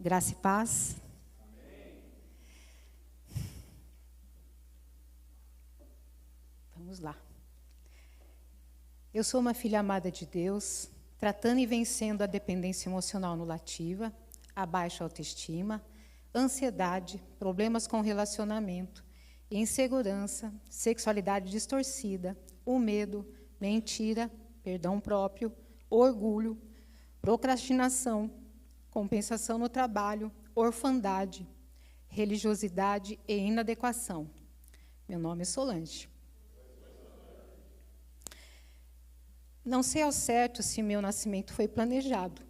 Graça e paz. Amém. Vamos lá. Eu sou uma filha amada de Deus, tratando e vencendo a dependência emocional anulativa, a baixa autoestima, ansiedade, problemas com relacionamento, insegurança, sexualidade distorcida, o medo, mentira, perdão próprio, orgulho, procrastinação, compensação no trabalho, orfandade, religiosidade e inadequação. Meu nome é Solange. Não sei ao certo se meu nascimento foi planejado.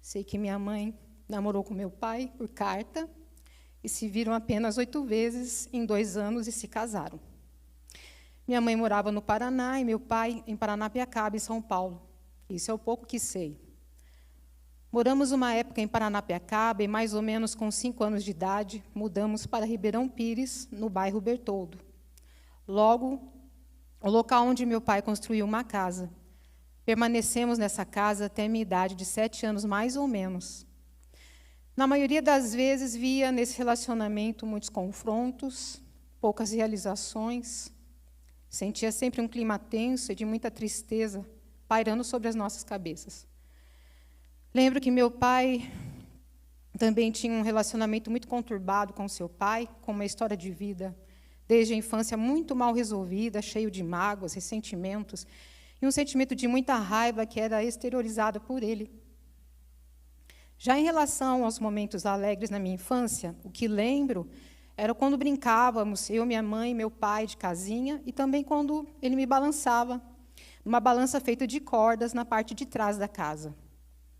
Sei que minha mãe namorou com meu pai por carta e se viram apenas 8 vezes em 2 anos e se casaram. Minha mãe morava no Paraná e meu pai em Paranapiacaba, em São Paulo. Isso é o pouco que sei. Moramos uma época em Paranapiacaba e, mais ou menos com 5 anos de idade, mudamos para Ribeirão Pires, no bairro Bertoldo. Logo, o local onde meu pai construiu uma casa. Permanecemos nessa casa até a minha idade de 7 anos, mais ou menos. Na maioria das vezes, via nesse relacionamento muitos confrontos, poucas realizações. Sentia sempre um clima tenso e de muita tristeza pairando sobre as nossas cabeças. Lembro que meu pai também tinha um relacionamento muito conturbado com seu pai, com uma história de vida, desde a infância, muito mal resolvida, cheio de mágoas, ressentimentos, e um sentimento de muita raiva que era exteriorizado por ele. Já em relação aos momentos alegres na minha infância, o que lembro era quando brincávamos, eu, minha mãe e meu pai, de casinha, e também quando ele me balançava, numa balança feita de cordas na parte de trás da casa.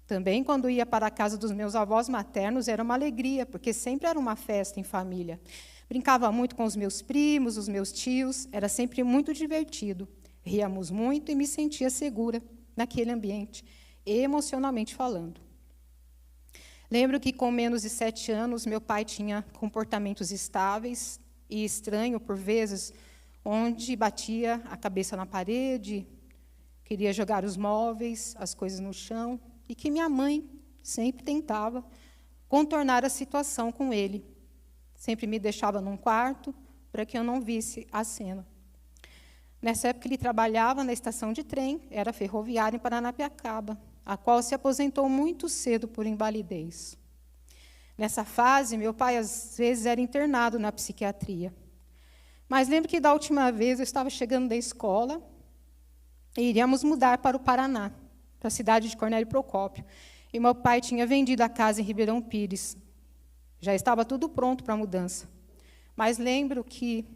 Também, quando ia para a casa dos meus avós maternos, era uma alegria, porque sempre era uma festa em família. Brincava muito com os meus primos, os meus tios, era sempre muito divertido. Ríamos muito e me sentia segura naquele ambiente, emocionalmente falando. Lembro que, com menos de 7 anos, meu pai tinha comportamentos estáveis e estranho, por vezes, onde batia a cabeça na parede, queria jogar os móveis, as coisas no chão, e que minha mãe sempre tentava contornar a situação com ele. Sempre me deixava num quarto para que eu não visse a cena. Nessa época, ele trabalhava na estação de trem, era ferroviário em Paranapiacaba, a qual se aposentou muito cedo por invalidez. Nessa fase, meu pai, às vezes, era internado na psiquiatria. Mas lembro que, da última vez, eu estava chegando da escola e iríamos mudar para o Paraná, para a cidade de Cornélio Procópio. E meu pai tinha vendido a casa em Ribeirão Pires. Já estava tudo pronto para a mudança. Mas lembro que,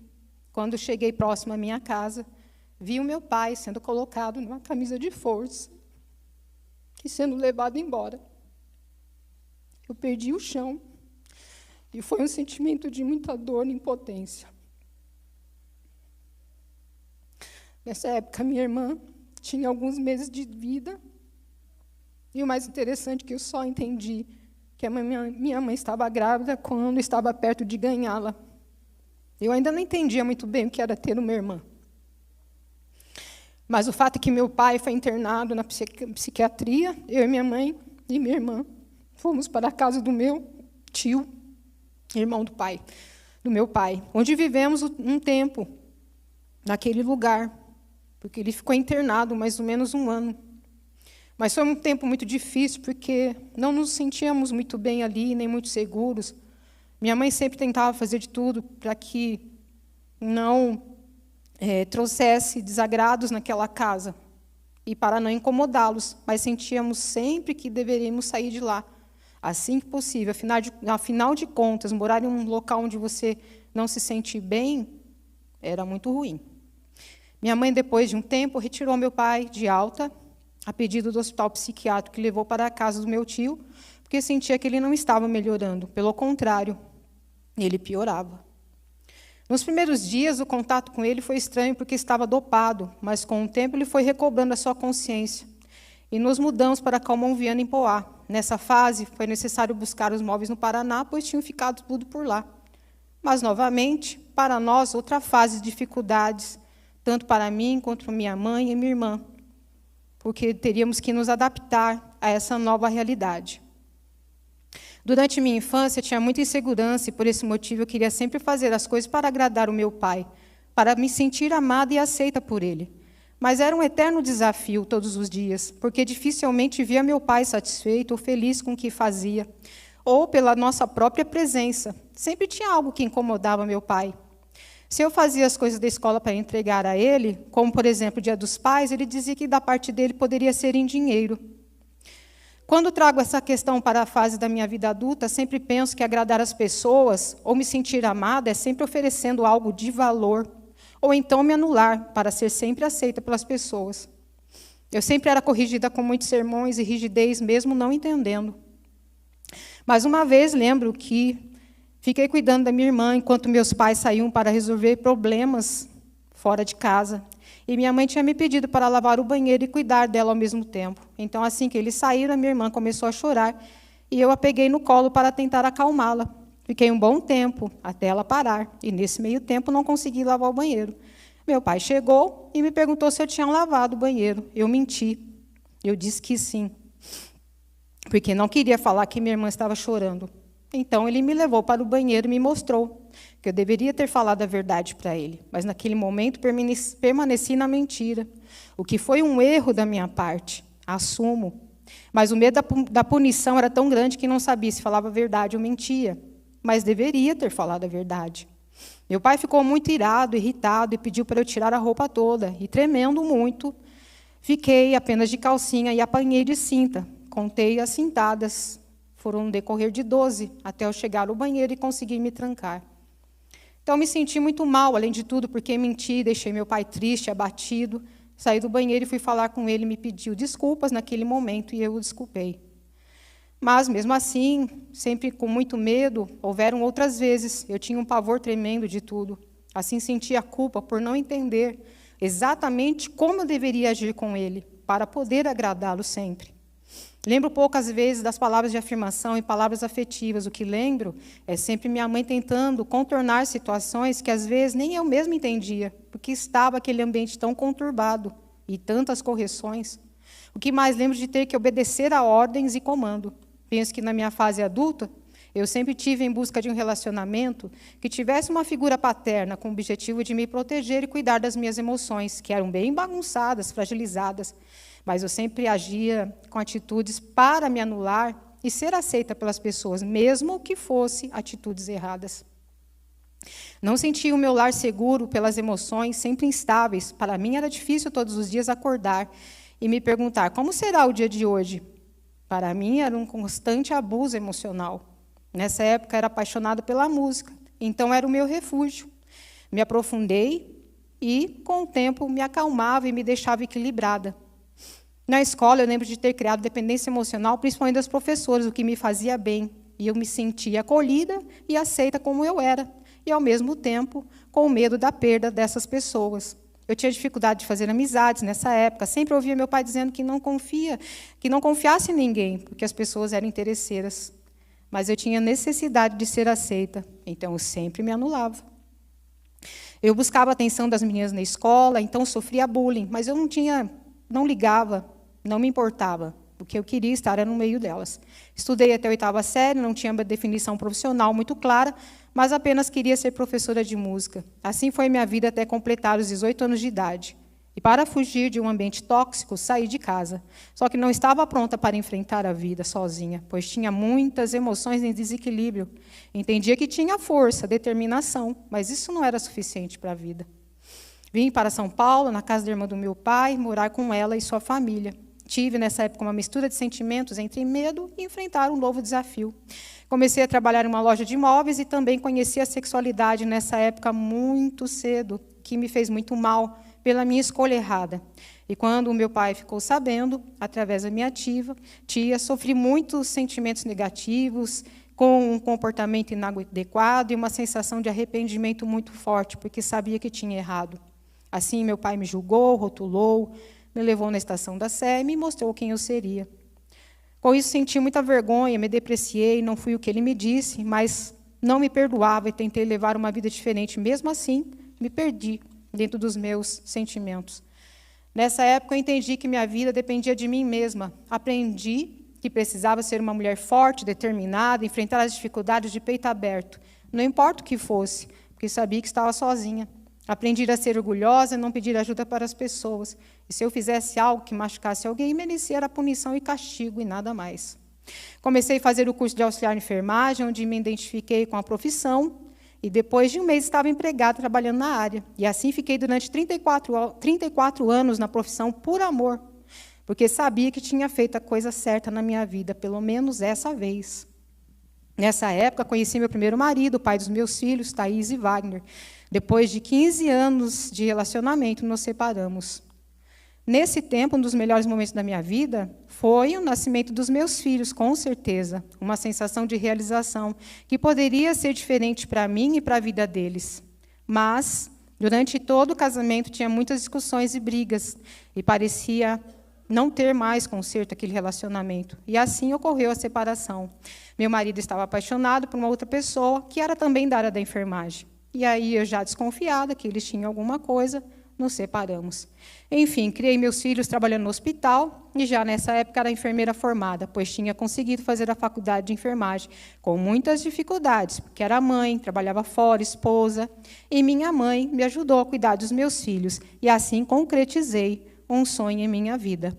quando cheguei próximo à minha casa, vi o meu pai sendo colocado numa camisa de força e sendo levado embora. Eu perdi o chão e foi um sentimento de muita dor e impotência. Nessa época, minha irmã tinha alguns meses de vida. E o mais interessante é que eu só entendi que a minha mãe estava grávida quando estava perto de ganhá-la. Eu ainda não entendia muito bem o que era ter uma irmã. Mas o fato é que meu pai foi internado na psiquiatria, eu e minha mãe e minha irmã fomos para a casa do meu tio, irmão do meu pai, onde vivemos um tempo naquele lugar, porque ele ficou internado mais ou menos 1 ano. Mas foi um tempo muito difícil, porque não nos sentíamos muito bem ali, nem muito seguros. Minha mãe sempre tentava fazer de tudo para que não trouxesse desagrados naquela casa, e para não incomodá-los, mas sentíamos sempre que deveríamos sair de lá, assim que possível. Afinal de contas, morar em um local onde você não se sente bem era muito ruim. Minha mãe, depois de um tempo, retirou meu pai de alta, a pedido do hospital psiquiátrico, que levou para a casa do meu tio, porque sentia que ele não estava melhorando. Pelo contrário, ele piorava. Nos primeiros dias, o contato com ele foi estranho, porque estava dopado, mas, com o tempo, ele foi recobrando a sua consciência. E nos mudamos para Calmon-Viana, em Poá. Nessa fase, foi necessário buscar os móveis no Paraná, pois tinham ficado tudo por lá. Mas, novamente, para nós, outra fase de dificuldades, tanto para mim, quanto para minha mãe e minha irmã, porque teríamos que nos adaptar a essa nova realidade. Durante minha infância, eu tinha muita insegurança e, por esse motivo, eu queria sempre fazer as coisas para agradar o meu pai, para me sentir amada e aceita por ele. Mas era um eterno desafio todos os dias, porque dificilmente via meu pai satisfeito ou feliz com o que fazia, ou pela nossa própria presença. Sempre tinha algo que incomodava meu pai. Se eu fazia as coisas da escola para entregar a ele, como, por exemplo, o Dia dos Pais, ele dizia que da parte dele poderia ser em dinheiro. Quando trago essa questão para a fase da minha vida adulta, sempre penso que agradar as pessoas ou me sentir amada é sempre oferecendo algo de valor, ou então me anular para ser sempre aceita pelas pessoas. Eu sempre era corrigida com muitos sermões e rigidez, mesmo não entendendo. Mas uma vez lembro que fiquei cuidando da minha irmã enquanto meus pais saíam para resolver problemas fora de casa. E minha mãe tinha me pedido para lavar o banheiro e cuidar dela ao mesmo tempo. Então, assim que eles saíram, a minha irmã começou a chorar e eu a peguei no colo para tentar acalmá-la. Fiquei um bom tempo até ela parar e, nesse meio tempo, não consegui lavar o banheiro. Meu pai chegou e me perguntou se eu tinha lavado o banheiro. Eu menti. Eu disse que sim, porque não queria falar que minha irmã estava chorando. Então, ele me levou para o banheiro e me mostrou que eu deveria ter falado a verdade para ele. Mas, naquele momento, permaneci na mentira, o que foi um erro da minha parte, assumo. Mas o medo da punição era tão grande que não sabia se falava a verdade ou mentia. Mas deveria ter falado a verdade. Meu pai ficou muito irado, irritado, e pediu para eu tirar a roupa toda. E, tremendo muito, fiquei apenas de calcinha e apanhei de cinta. Contei as cintadas. Foram no decorrer de 12, até eu chegar ao banheiro e conseguir me trancar. Então, me senti muito mal, além de tudo, porque menti, deixei meu pai triste, abatido. Saí do banheiro e fui falar com ele, me pediu desculpas naquele momento, e eu o desculpei. Mas, mesmo assim, sempre com muito medo, houveram outras vezes. Eu tinha um pavor tremendo de tudo. Assim, sentia a culpa por não entender exatamente como eu deveria agir com ele, para poder agradá-lo sempre. Lembro poucas vezes das palavras de afirmação e palavras afetivas. O que lembro é sempre minha mãe tentando contornar situações que, às vezes, nem eu mesma entendia, porque estava aquele ambiente tão conturbado e tantas correções. O que mais lembro de ter que obedecer a ordens e comando. Penso que, na minha fase adulta, eu sempre tive em busca de um relacionamento que tivesse uma figura paterna com o objetivo de me proteger e cuidar das minhas emoções, que eram bem bagunçadas, fragilizadas, mas eu sempre agia com atitudes para me anular e ser aceita pelas pessoas, mesmo que fossem atitudes erradas. Não sentia o meu lar seguro pelas emoções, sempre instáveis. Para mim era difícil todos os dias acordar e me perguntar, como será o dia de hoje? Para mim era um constante abuso emocional. Nessa época era apaixonada pela música, então era o meu refúgio. Me aprofundei e, com o tempo, me acalmava e me deixava equilibrada. Na escola, eu lembro de ter criado dependência emocional, principalmente das professoras, o que me fazia bem. E eu me sentia acolhida e aceita como eu era. E, ao mesmo tempo, com medo da perda dessas pessoas. Eu tinha dificuldade de fazer amizades nessa época. Sempre ouvia meu pai dizendo que não confiasse em ninguém, porque as pessoas eram interesseiras. Mas eu tinha necessidade de ser aceita, então eu sempre me anulava. Eu buscava a atenção das meninas na escola, então sofria bullying, mas eu não ligava, não me importava. O que eu queria estar era no meio delas. Estudei até a 8ª série, não tinha uma definição profissional muito clara, mas apenas queria ser professora de música. Assim foi minha vida até completar os 18 anos de idade. E para fugir de um ambiente tóxico, saí de casa. Só que não estava pronta para enfrentar a vida sozinha, pois tinha muitas emoções em desequilíbrio. Entendia que tinha força, determinação, mas isso não era suficiente para a vida. Vim para São Paulo, na casa da irmã do meu pai, morar com ela e sua família. Tive, nessa época, uma mistura de sentimentos entre medo e enfrentar um novo desafio. Comecei a trabalhar em uma loja de imóveis e também conheci a sexualidade nessa época muito cedo, que me fez muito mal pela minha escolha errada. E quando o meu pai ficou sabendo, através da minha tia, sofri muitos sentimentos negativos, com um comportamento inadequado e uma sensação de arrependimento muito forte, porque sabia que tinha errado. Assim, meu pai me julgou, rotulou, me levou na estação da Sé e me mostrou quem eu seria. Com isso, senti muita vergonha, me depreciei, não fui o que ele me disse, mas não me perdoava e tentei levar uma vida diferente. Mesmo assim, me perdi dentro dos meus sentimentos. Nessa época, eu entendi que minha vida dependia de mim mesma. Aprendi que precisava ser uma mulher forte, determinada, enfrentar as dificuldades de peito aberto, não importa o que fosse, porque sabia que estava sozinha. Aprendi a ser orgulhosa e não pedir ajuda para as pessoas. E se eu fizesse algo que machucasse alguém, merecia a punição e castigo e nada mais. Comecei a fazer o curso de auxiliar de enfermagem, onde me identifiquei com a profissão, e depois de um mês estava empregada trabalhando na área. E assim fiquei durante 34 anos na profissão por amor, porque sabia que tinha feito a coisa certa na minha vida, pelo menos essa vez. Nessa época, conheci meu primeiro marido, pai dos meus filhos, Thaís e Wagner. Depois de 15 anos de relacionamento, nos separamos. Nesse tempo, um dos melhores momentos da minha vida foi o nascimento dos meus filhos, com certeza. Uma sensação de realização que poderia ser diferente para mim e para a vida deles. Mas, durante todo o casamento, tinha muitas discussões e brigas, e parecia não ter mais conserto aquele relacionamento. E assim ocorreu a separação. Meu marido estava apaixonado por uma outra pessoa, que era também da área da enfermagem. E aí, eu já desconfiada que eles tinham alguma coisa, nos separamos. Enfim, criei meus filhos trabalhando no hospital, e já nessa época era enfermeira formada, pois tinha conseguido fazer a faculdade de enfermagem, com muitas dificuldades, porque era mãe, trabalhava fora, esposa, e minha mãe me ajudou a cuidar dos meus filhos, e assim concretizei um sonho em minha vida.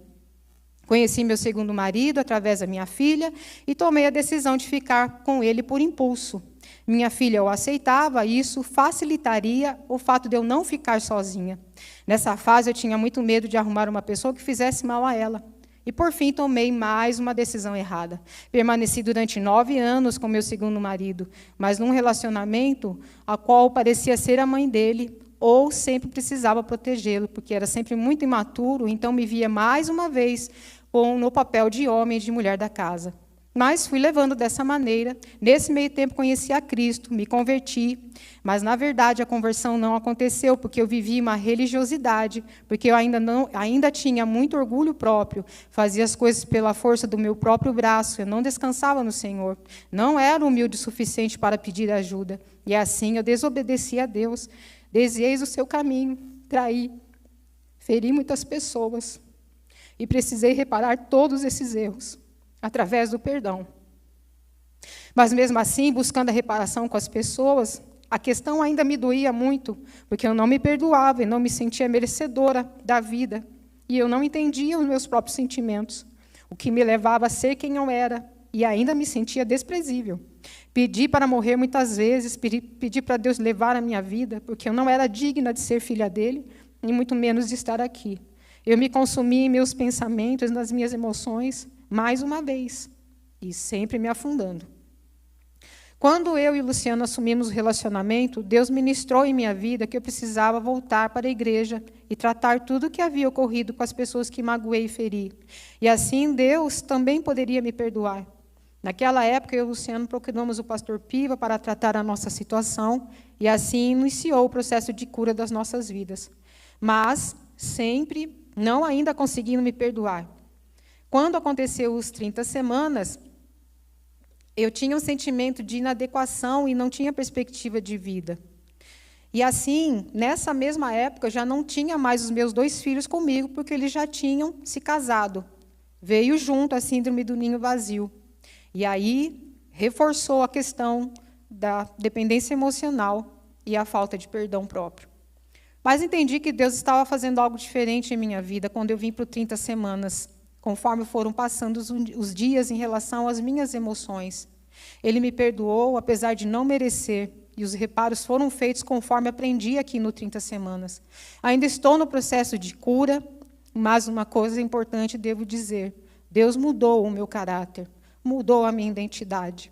Conheci meu segundo marido através da minha filha, e tomei a decisão de ficar com ele por impulso. Minha filha o aceitava, e isso facilitaria o fato de eu não ficar sozinha. Nessa fase, eu tinha muito medo de arrumar uma pessoa que fizesse mal a ela. E, por fim, tomei mais uma decisão errada. Permaneci durante 9 anos com meu segundo marido, mas num relacionamento a qual parecia ser a mãe dele, ou sempre precisava protegê-lo, porque era sempre muito imaturo, então me via mais uma vez no papel de homem e de mulher da casa. Mas fui levando dessa maneira. Nesse meio tempo conheci a Cristo, me converti, mas na verdade a conversão não aconteceu, porque eu vivi uma religiosidade, porque eu ainda tinha muito orgulho próprio, fazia as coisas pela força do meu próprio braço, eu não descansava no Senhor, não era humilde o suficiente para pedir ajuda, e assim eu desobedeci a Deus, desviei do seu caminho, traí, feri muitas pessoas, e precisei reparar todos esses erros através do perdão. Mas, mesmo assim, buscando a reparação com as pessoas, a questão ainda me doía muito, porque eu não me perdoava e não me sentia merecedora da vida, e eu não entendia os meus próprios sentimentos, o que me levava a ser quem eu era, e ainda me sentia desprezível. Pedi para morrer muitas vezes, pedi para Deus levar a minha vida, porque eu não era digna de ser filha dele, e muito menos de estar aqui. Eu me consumia em meus pensamentos, nas minhas emoções, mais uma vez, e sempre me afundando. Quando eu e o Luciano assumimos o relacionamento, Deus ministrou em minha vida que eu precisava voltar para a igreja e tratar tudo o que havia ocorrido com as pessoas que magoei e feri. E assim Deus também poderia me perdoar. Naquela época, eu e o Luciano procuramos o pastor Piva para tratar a nossa situação, e assim iniciou o processo de cura das nossas vidas. Mas, sempre, não ainda conseguindo me perdoar. Quando aconteceu os 30 semanas, eu tinha um sentimento de inadequação e não tinha perspectiva de vida. E assim, nessa mesma época, eu já não tinha mais os meus 2 filhos comigo, porque eles já tinham se casado. Veio junto a síndrome do ninho vazio. E aí, reforçou a questão da dependência emocional e a falta de perdão próprio. Mas entendi que Deus estava fazendo algo diferente em minha vida quando eu vim para o 30 semanas, conforme foram passando os dias em relação às minhas emoções. Ele me perdoou, apesar de não merecer, e os reparos foram feitos conforme aprendi aqui no 30 semanas. Ainda estou no processo de cura, mas uma coisa importante devo dizer: Deus mudou o meu caráter, mudou a minha identidade.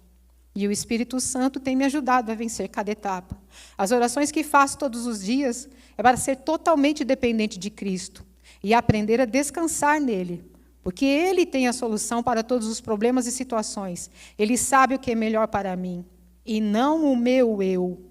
E o Espírito Santo tem me ajudado a vencer cada etapa. As orações que faço todos os dias é para ser totalmente dependente de Cristo e aprender a descansar nele, porque Ele tem a solução para todos os problemas e situações. Ele sabe o que é melhor para mim, e não o meu eu.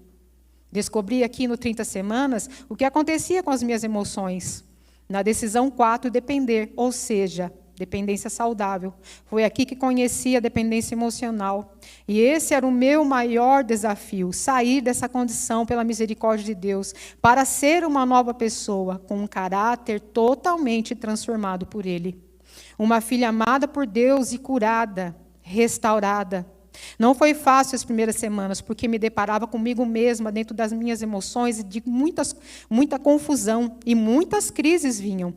Descobri aqui no 30 semanas o que acontecia com as minhas emoções. Na decisão 4, depender, ou seja, dependência saudável. Foi aqui que conheci a dependência emocional. E esse era o meu maior desafio, sair dessa condição pela misericórdia de Deus, para ser uma nova pessoa, com um caráter totalmente transformado por Ele. Uma filha amada por Deus e curada, restaurada. Não foi fácil as primeiras semanas, porque me deparava comigo mesma dentro das minhas emoções e de muita confusão, e muitas crises vinham.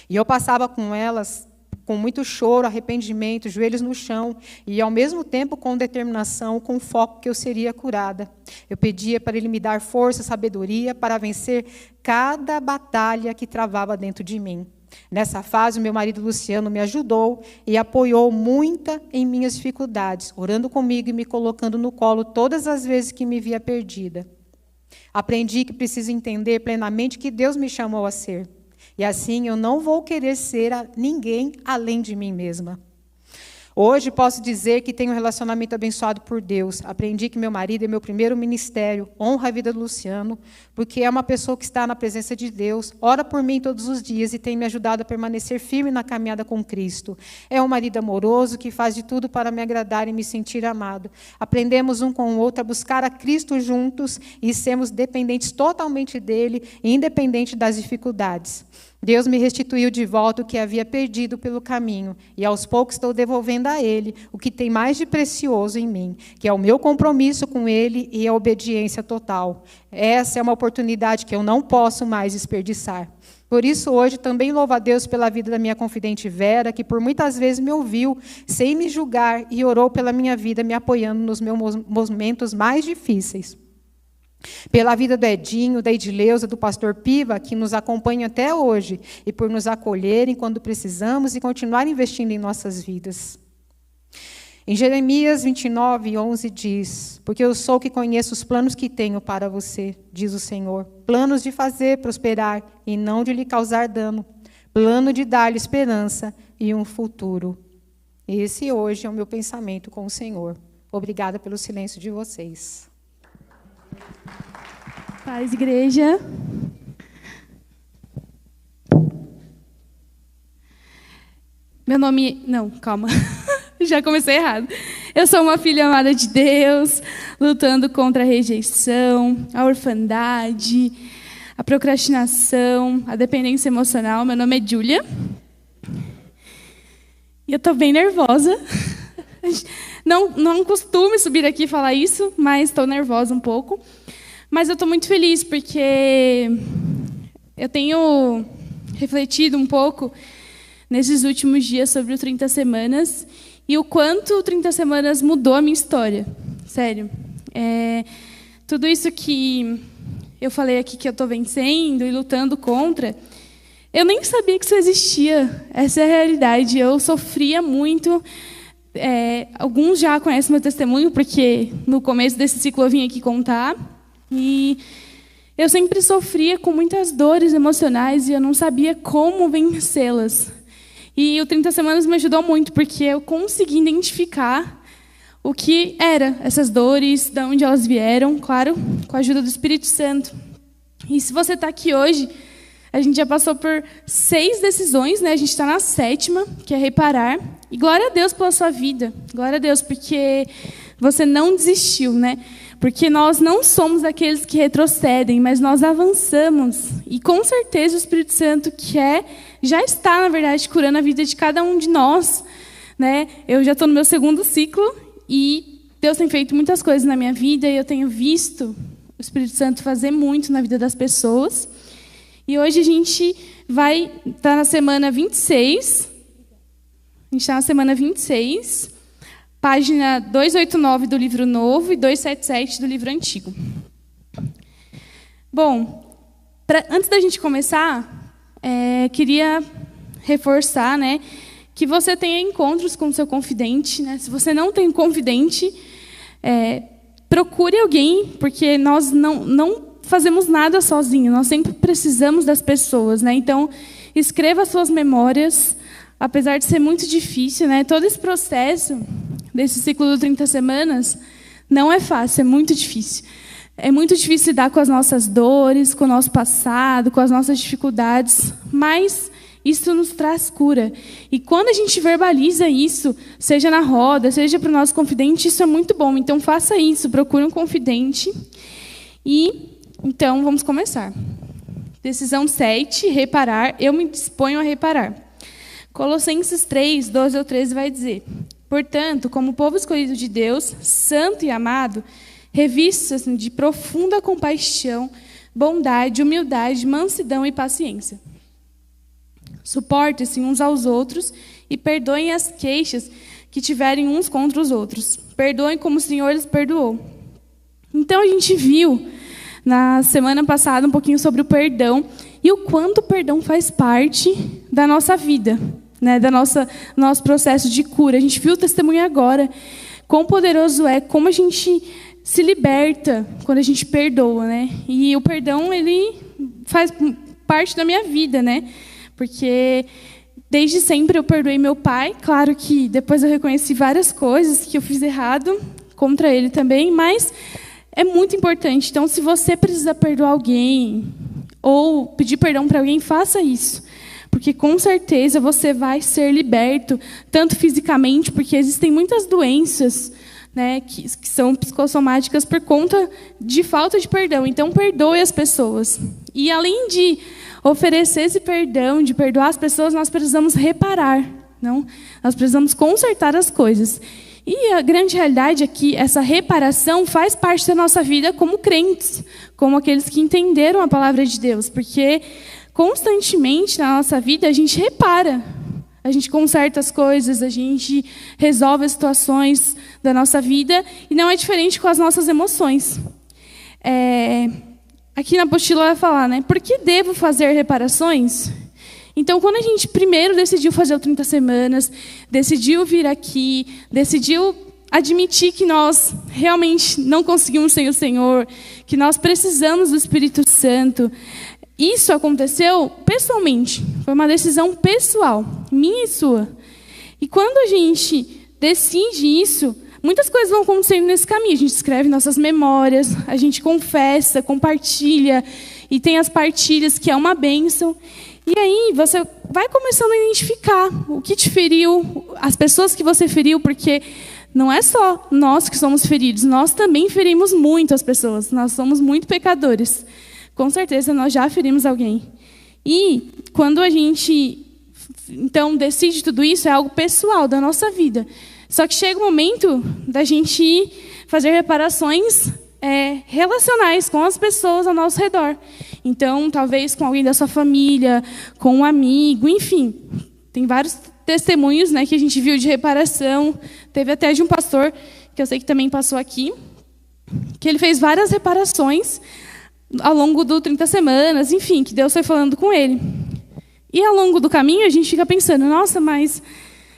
E eu passava com elas com muito choro, arrependimento, joelhos no chão, e ao mesmo tempo com determinação, com foco que eu seria curada. Eu pedia para Ele me dar força, sabedoria para vencer cada batalha que travava dentro de mim. Nessa fase, o meu marido Luciano me ajudou e apoiou muito em minhas dificuldades, orando comigo e me colocando no colo todas as vezes que me via perdida. Aprendi que preciso entender plenamente que Deus me chamou a ser. E assim eu não vou querer ser ninguém além de mim mesma. Hoje posso dizer que tenho um relacionamento abençoado por Deus. Aprendi que meu marido é meu primeiro ministério, honra a vida do Luciano, porque é uma pessoa que está na presença de Deus, ora por mim todos os dias e tem me ajudado a permanecer firme na caminhada com Cristo. É um marido amoroso que faz de tudo para me agradar e me sentir amado. Aprendemos um com o outro a buscar a Cristo juntos e sermos dependentes totalmente dele, independente das dificuldades. Deus me restituiu de volta o que havia perdido pelo caminho, e aos poucos estou devolvendo a Ele o que tem mais de precioso em mim, que é o meu compromisso com Ele e a obediência total. Essa é uma oportunidade que eu não posso mais desperdiçar. Por isso, hoje, também louvo a Deus pela vida da minha confidente Vera, que por muitas vezes me ouviu, sem me julgar, e orou pela minha vida, me apoiando nos meus momentos mais difíceis. Pela vida do Edinho, da Edileuza, do pastor Piva, que nos acompanham até hoje, e por nos acolherem quando precisamos e continuar investindo em nossas vidas. Em Jeremias 29:11 diz: porque eu sou que conheço os planos que tenho para você, diz o Senhor, planos de fazer prosperar e não de lhe causar dano, plano de dar-lhe esperança e um futuro. Esse hoje é o meu pensamento com o Senhor. Obrigada pelo silêncio de vocês. Paz, igreja. Meu nome... Não, calma. Já comecei errado. Eu sou uma filha amada de Deus, lutando contra a rejeição, a orfandade, a procrastinação, a dependência emocional. Meu nome é Júlia. E eu estou bem nervosa. Não costumo subir aqui e falar isso, mas estou nervosa um pouco. Mas eu estou muito feliz, porque eu tenho refletido um pouco nesses últimos dias sobre o 30 Semanas e o quanto o 30 Semanas mudou a minha história. Sério. Tudo isso que eu falei aqui que eu estou vencendo e lutando contra, eu nem sabia que isso existia. Essa é a realidade. Eu sofria muito. Alguns já conhecem meu testemunho, porque no começo desse ciclo eu vim aqui contar. E eu sempre sofria com muitas dores emocionais e eu não sabia como vencê-las. E o 30 Semanas me ajudou muito, porque eu consegui identificar o que eram essas dores, de onde elas vieram, claro, com a ajuda do Espírito Santo. E se você está aqui hoje, a gente já passou por 6 decisões, né? A gente está na 7ª, que é reparar. E glória a Deus pela sua vida. Glória a Deus, porque você não desistiu, né? Porque nós não somos aqueles que retrocedem, mas nós avançamos. E com certeza o Espírito Santo já está, na verdade, curando a vida de cada um de nós. Né? Eu já estou no meu 2º ciclo e Deus tem feito muitas coisas na minha vida e eu tenho visto o Espírito Santo fazer muito na vida das pessoas. E hoje a gente vai estar na semana 26. A gente está na semana 26. Página 289 do livro novo e 277 do livro antigo. Bom, antes da gente começar, queria reforçar, né, que você tenha encontros com o seu confidente. Né? Se você não tem um confidente, procure alguém, porque nós não fazemos nada sozinhos, nós sempre precisamos das pessoas. Né? Então, escreva suas memórias, apesar de ser muito difícil. Né? Todo esse processo desse ciclo do 30 Semanas não é fácil, é muito difícil. É muito difícil lidar com as nossas dores, com o nosso passado, com as nossas dificuldades, mas isso nos traz cura. E quando a gente verbaliza isso, seja na roda, seja para o nosso confidente, isso é muito bom. Então, faça isso, procure um confidente. E, então, vamos começar. Decisão 7, reparar. Eu me disponho a reparar. Colossenses 3, 12 ao 13 vai dizer: portanto, como povo escolhido de Deus, santo e amado, revistam-se de profunda compaixão, bondade, humildade, mansidão e paciência. Suportem-se uns aos outros e perdoem as queixas que tiverem uns contra os outros. Perdoem como o Senhor lhes perdoou. Então, a gente viu na semana passada um pouquinho sobre o perdão e o quanto o perdão faz parte da nossa vida, né, nosso processo de cura. A gente viu o testemunho agora, quão poderoso é, como a gente se liberta quando a gente perdoa, né? E o perdão, ele faz parte da minha vida, né? Porque desde sempre eu perdoei meu pai. Claro que depois eu reconheci várias coisas que eu fiz errado contra ele também, mas é muito importante. Então, se você precisa perdoar alguém ou pedir perdão para alguém, faça isso. Porque, com certeza, você vai ser liberto, tanto fisicamente, porque existem muitas doenças, né, que são psicossomáticas por conta de falta de perdão. Então, perdoe as pessoas. E, além de oferecer esse perdão, de perdoar as pessoas, nós precisamos reparar. Não? Nós precisamos consertar as coisas. E a grande realidade é que essa reparação faz parte da nossa vida como crentes, como aqueles que entenderam a palavra de Deus, porque constantemente na nossa vida a gente repara, a gente conserta as coisas, a gente resolve as situações da nossa vida, e não é diferente com as nossas emoções. Aqui na apostila vai falar, né? Por que devo fazer reparações? Então, quando a gente primeiro decidiu fazer o 30 semanas, decidiu vir aqui, decidiu admitir que nós realmente não conseguimos sem o Senhor, que nós precisamos do Espírito Santo, isso aconteceu pessoalmente. Foi uma decisão pessoal, minha e sua. E quando a gente decide isso, muitas coisas vão acontecendo nesse caminho. A gente escreve nossas memórias, a gente confessa, compartilha, e tem as partilhas, que é uma bênção. E aí você vai começando a identificar o que te feriu, as pessoas que você feriu, porque não é só nós que somos feridos, nós também ferimos muito as pessoas, nós somos muito pecadores. Com certeza nós já ferimos alguém. E quando a gente, então, decide tudo isso, é algo pessoal da nossa vida. Só que chega o momento da gente ir fazer reparações relacionais com as pessoas ao nosso redor. Então, talvez com alguém da sua família, com um amigo, enfim. Tem vários testemunhos, né, que a gente viu de reparação. Teve até de um pastor, que eu sei que também passou aqui, que ele fez várias reparações ao longo do 30 semanas, enfim, que Deus foi falando com ele. E ao longo do caminho a gente fica pensando, nossa, mas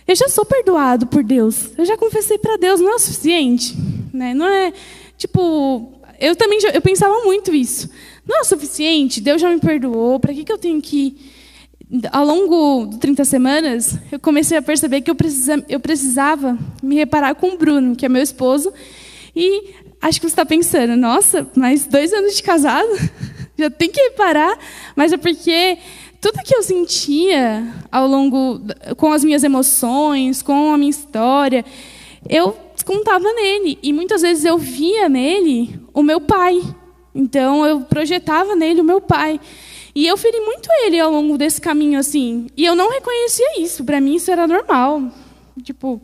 eu já sou perdoado por Deus, eu já confessei para Deus, não é o suficiente, né? Não é, tipo, eu pensava muito isso. Não é o suficiente, Deus já me perdoou, para que eu tenho que... Ao longo de 30 semanas, eu comecei a perceber que eu precisava me reparar com o Bruno, que é meu esposo, e acho que você está pensando, nossa, mas 2 anos de casado, já tem que reparar, mas é porque tudo que eu sentia ao longo, com as minhas emoções, com a minha história, eu contava nele, e muitas vezes eu via nele o meu pai. Então, eu projetava nele o meu pai. E eu feri muito ele ao longo desse caminho, assim. E eu não reconhecia isso. Para mim, isso era normal. Tipo,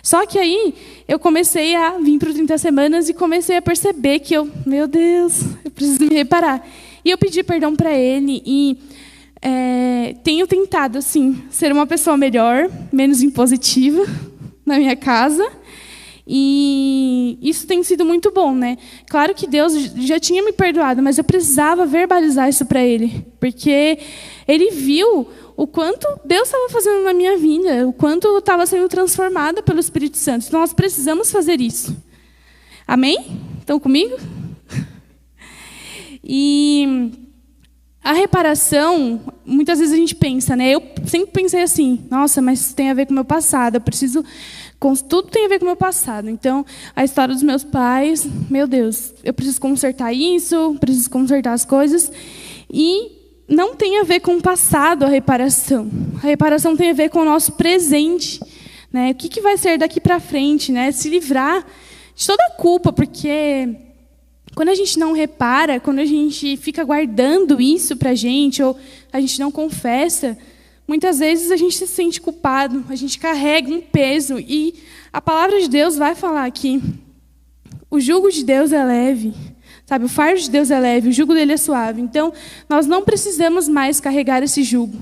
só que aí, eu comecei a vir para o 30 semanas e comecei a perceber que meu Deus, eu preciso me reparar. E eu pedi perdão para ele e tenho tentado, assim, ser uma pessoa melhor, menos impositiva na minha casa. E isso tem sido muito bom, né? Claro que Deus já tinha me perdoado, mas eu precisava verbalizar isso para Ele, porque Ele viu o quanto Deus estava fazendo na minha vida, o quanto eu estava sendo transformada pelo Espírito Santo. Então, nós precisamos fazer isso. Amém? Estão comigo? E a reparação, muitas vezes a gente pensa, né? Eu sempre pensei assim, nossa, mas isso tem a ver com o meu passado, eu preciso... Tudo tem a ver com o meu passado. Então, a história dos meus pais, meu Deus, eu preciso consertar isso, preciso consertar as coisas. E não tem a ver com o passado a reparação. A reparação tem a ver com o nosso presente, né? O que vai ser daqui para frente, né? Se livrar de toda a culpa, porque quando a gente não repara, quando a gente fica guardando isso para a gente, ou a gente não confessa, muitas vezes a gente se sente culpado, a gente carrega um peso, e a palavra de Deus vai falar aqui: o jugo de Deus é leve, sabe? O fardo de Deus é leve, o jugo dele é suave. Então, nós não precisamos mais carregar esse jugo.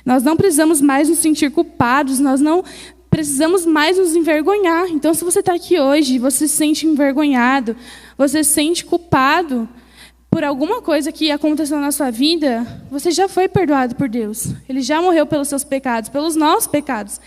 Nós não precisamos mais nos sentir culpados, nós não precisamos mais nos envergonhar. Então, se você está aqui hoje e você se sente envergonhado, você se sente culpado por alguma coisa que aconteceu na sua vida, você já foi perdoado por Deus. Ele já morreu pelos seus pecados, pelos nossos pecados.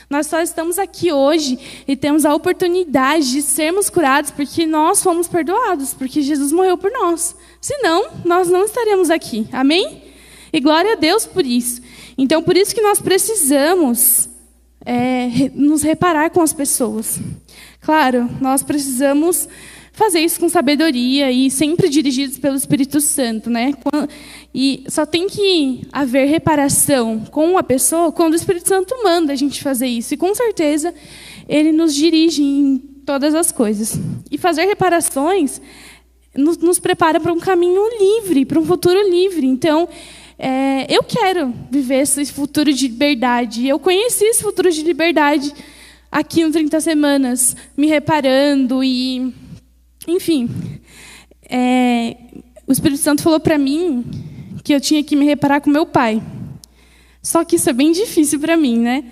Nós só estamos aqui hoje e temos a oportunidade de sermos curados porque nós fomos perdoados, porque Jesus morreu por nós. Senão, nós não estaremos aqui. Amém? E glória a Deus por isso. Então, por isso que nós precisamos nos reparar com as pessoas. Claro, nós precisamos fazer isso com sabedoria e sempre dirigidos pelo Espírito Santo, né? E só tem que haver reparação com a pessoa quando o Espírito Santo manda a gente fazer isso. E com certeza ele nos dirige em todas as coisas. E fazer reparações nos prepara para um caminho livre, para um futuro livre. Então, eu quero viver esse futuro de liberdade. Eu conheci esse futuro de liberdade aqui no 30 Semanas, me reparando e... Enfim, o Espírito Santo falou para mim que eu tinha que me reparar com meu pai. Só que isso é bem difícil para mim, né?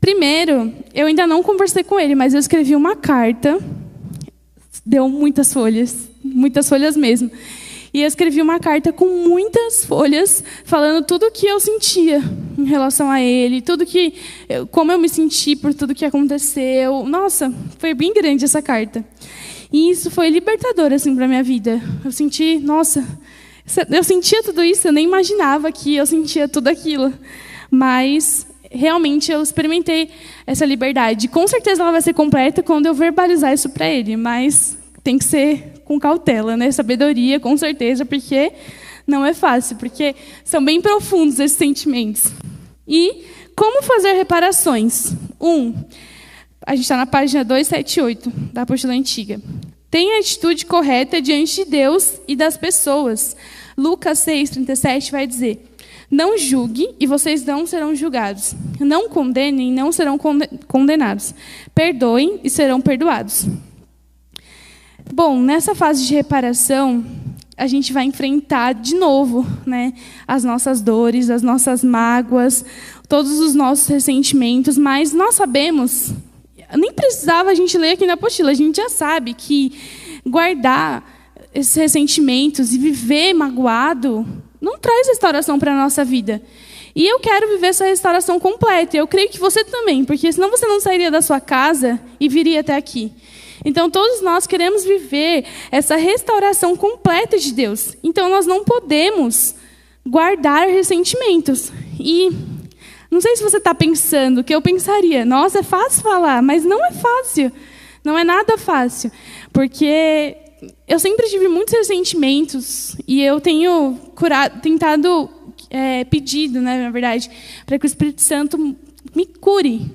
Primeiro, eu ainda não conversei com ele, mas eu escrevi uma carta. Deu muitas folhas mesmo. E eu escrevi uma carta com muitas folhas, falando tudo o que eu sentia em relação a ele, como eu me senti por tudo que aconteceu. Nossa, foi bem grande essa carta. E isso foi libertador assim para minha vida. Eu senti, nossa, eu sentia tudo isso, eu nem imaginava que eu sentia tudo aquilo. Mas realmente eu experimentei essa liberdade. Com certeza ela vai ser completa quando eu verbalizar isso para ele, mas tem que ser com cautela, né? Sabedoria, com certeza, porque não é fácil, porque são bem profundos esses sentimentos. E como fazer reparações? A gente está na página 278 da Apostila Antiga. Tenha a atitude correta diante de Deus e das pessoas. Lucas 6:37 vai dizer: não julgue e vocês não serão julgados. Não condenem e não serão condenados. Perdoem e serão perdoados. Bom, nessa fase de reparação, a gente vai enfrentar de novo, né, as nossas dores, as nossas mágoas, todos os nossos ressentimentos, mas nós sabemos... Nem precisava a gente ler aqui na apostila, a gente já sabe que guardar esses ressentimentos e viver magoado não traz restauração para a nossa vida. E eu quero viver essa restauração completa, e eu creio que você também, porque senão você não sairia da sua casa e viria até aqui. Então, todos nós queremos viver essa restauração completa de Deus. Então, nós não podemos guardar ressentimentos. E... não sei se você está pensando, que eu pensaria, nossa, é fácil falar, mas não é fácil. Não é nada fácil. Porque eu sempre tive muitos ressentimentos e eu tenho pedido, né, na verdade, para que o Espírito Santo me cure.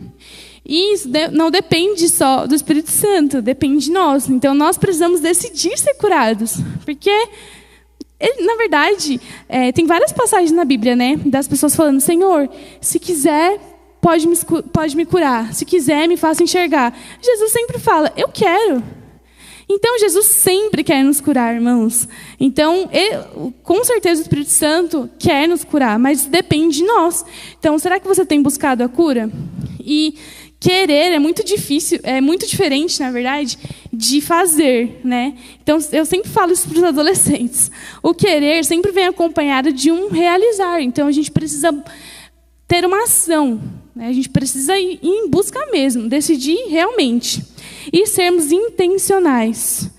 E isso não depende só do Espírito Santo, depende de nós. Então, nós precisamos decidir ser curados. Porque... na verdade, tem várias passagens na Bíblia, né, das pessoas falando: Senhor, se quiser, pode me curar. Se quiser, me faça enxergar. Jesus sempre fala: eu quero. Então, Jesus sempre quer nos curar, irmãos. Então, com certeza, o Espírito Santo quer nos curar, mas depende de nós. Então, será que você tem buscado a cura? E querer é muito difícil, é muito diferente, na verdade, de fazer, né? Então, eu sempre falo isso para os adolescentes. O querer sempre vem acompanhado de um realizar. Então, a gente precisa ter uma ação, né? A gente precisa ir em busca mesmo, decidir realmente. E sermos intencionais,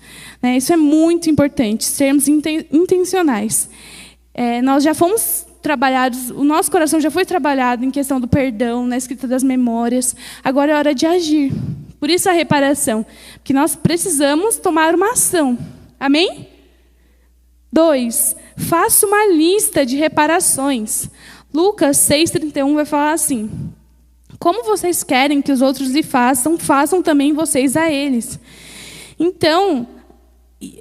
né? Isso é muito importante, sermos intencionais. Nós já fomos trabalhados, o nosso coração já foi trabalhado em questão do perdão, na escrita das memórias. Agora é hora de agir. Por isso a reparação, porque nós precisamos tomar uma ação. Amém? 2, faça uma lista de reparações. Lucas 6:31 vai falar assim: como vocês querem que os outros lhe façam, façam também vocês a eles. Então,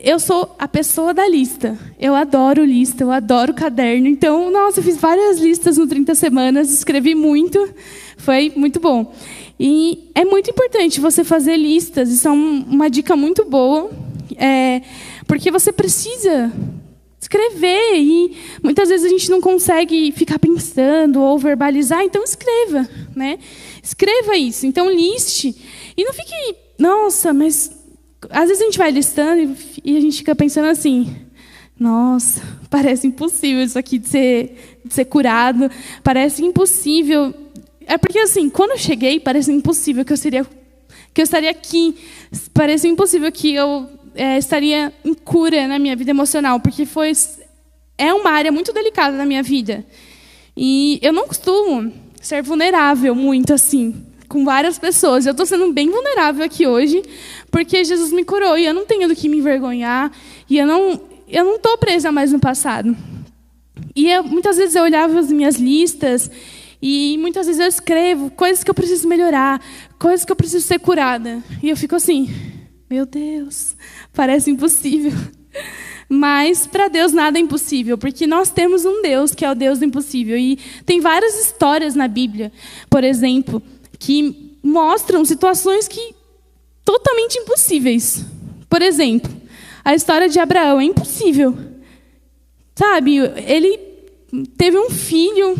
eu sou a pessoa da lista. Eu adoro lista, eu adoro caderno. Então, nossa, eu fiz várias listas no 30 semanas, escrevi muito, foi muito bom. E é muito importante você fazer listas, isso é uma dica muito boa, porque você precisa escrever, e muitas vezes a gente não consegue ficar pensando ou verbalizar, então escreva, né? Escreva isso, então liste, e não fique, nossa, mas às vezes a gente vai listando e a gente fica pensando assim, nossa, parece impossível isso aqui de ser curado, parece impossível. É porque, assim, quando eu cheguei, parece impossível que eu estaria aqui, parece impossível que eu estaria em cura na minha vida emocional, porque é uma área muito delicada na minha vida. E eu não costumo ser vulnerável muito assim, com várias pessoas. Eu estou sendo bem vulnerável aqui hoje, porque Jesus me curou e eu não tenho do que me envergonhar, e eu não estou presa mais no passado. E muitas vezes eu olhava as minhas listas e muitas vezes eu escrevo coisas que eu preciso melhorar, coisas que eu preciso ser curada. E eu fico assim, meu Deus, parece impossível. Mas para Deus nada é impossível, porque nós temos um Deus que é o Deus do impossível. E tem várias histórias na Bíblia, por exemplo, que mostram situações totalmente impossíveis. Por exemplo, a história de Abraão é impossível. Sabe, ele teve um filho.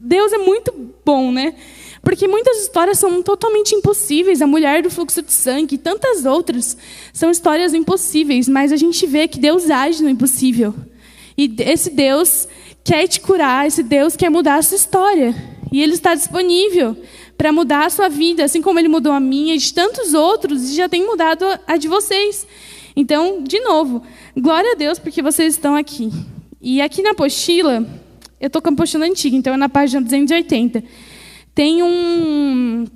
Deus é muito bom, né? Porque muitas histórias são totalmente impossíveis. A mulher do fluxo de sangue e tantas outras são histórias impossíveis, mas a gente vê que Deus age no impossível. E esse Deus quer te curar, esse Deus quer mudar a sua história. E Ele está disponível para mudar a sua vida, assim como Ele mudou a minha e de tantos outros, e já tem mudado a de vocês. Então, de novo, glória a Deus porque vocês estão aqui. E aqui na apostila, eu estou com a apostila antiga, então é na página 280. Tem um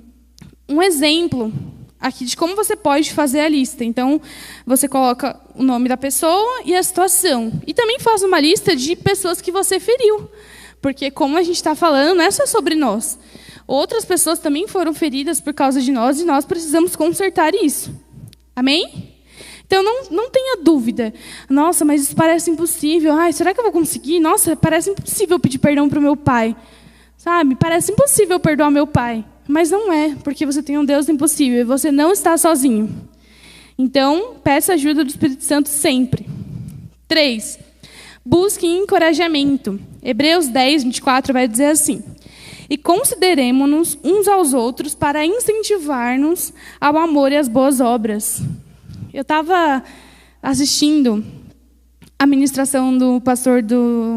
exemplo aqui de como você pode fazer a lista. Então, você coloca o nome da pessoa e a situação. E também faz uma lista de pessoas que você feriu. Porque, como a gente está falando, não é só sobre nós. Outras pessoas também foram feridas por causa de nós e nós precisamos consertar isso. Amém? Então, não tenha dúvida. Nossa, mas isso parece impossível. Ai, será que eu vou conseguir? Nossa, parece impossível pedir perdão para o meu pai. Sabe? Parece impossível perdoar meu pai. Mas não é, porque você tem um Deus impossível e você não está sozinho. Então, peça ajuda do Espírito Santo sempre. 3. Busque encorajamento. Hebreus 10, 24 vai dizer assim: e consideremo-nos uns aos outros para incentivar-nos ao amor e às boas obras. Eu estava assistindo a ministração do pastor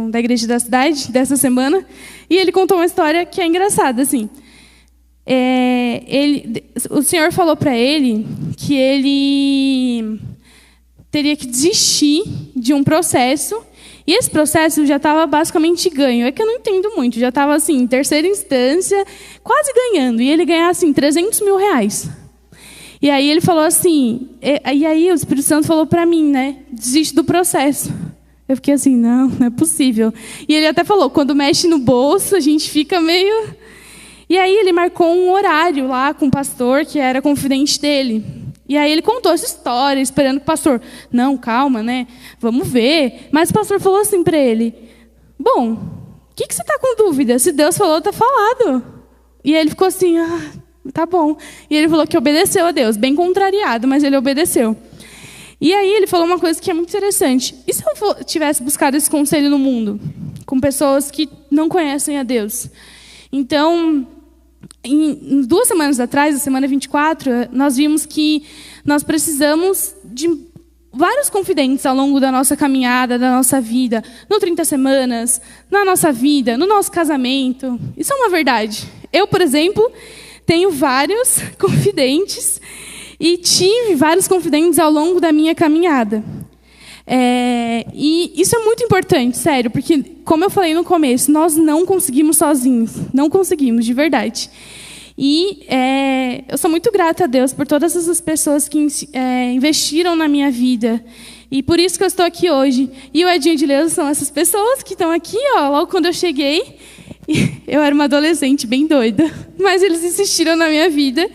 da igreja da cidade dessa semana, e ele contou uma história que é engraçada, assim. O Senhor falou para ele que ele teria que desistir de um processo, e esse processo já estava basicamente ganho. É que eu não entendo muito, já estava assim, em terceira instância, quase ganhando, e ele ganhava assim, 300 mil reais. E aí ele falou assim, e aí o Espírito Santo falou para mim, né, desiste do processo. Eu fiquei assim, não é possível. E ele até falou, quando mexe no bolso, a gente fica meio... E aí ele marcou um horário lá com o pastor, que era confidente dele. E aí ele contou essa história, esperando que o pastor, não, calma, né, vamos ver. Mas o pastor falou assim para ele, bom, o que você está com dúvida? Se Deus falou, está falado. E ele ficou assim, tá bom. E ele falou que obedeceu a Deus, bem contrariado, mas ele obedeceu. E aí ele falou uma coisa que é muito interessante. E se eu tivesse buscado esse conselho no mundo, com pessoas que não conhecem a Deus? Então, em 2 semanas atrás, na semana 24, nós vimos que nós precisamos de vários confidentes ao longo da nossa caminhada, da nossa vida, no 30 semanas, na nossa vida, no nosso casamento. Isso é uma verdade. Eu, por exemplo, tenho vários confidentes e tive vários confidentes ao longo da minha caminhada. E isso é muito importante, sério, porque, como eu falei no começo, nós não conseguimos sozinhos. Não conseguimos, de verdade. E eu sou muito grata a Deus por todas essas pessoas que investiram na minha vida. E por isso que eu estou aqui hoje. E o Edinho de Leusa são essas pessoas que estão aqui, ó, logo quando eu cheguei. Eu era uma adolescente bem doida, mas eles insistiram na minha vida.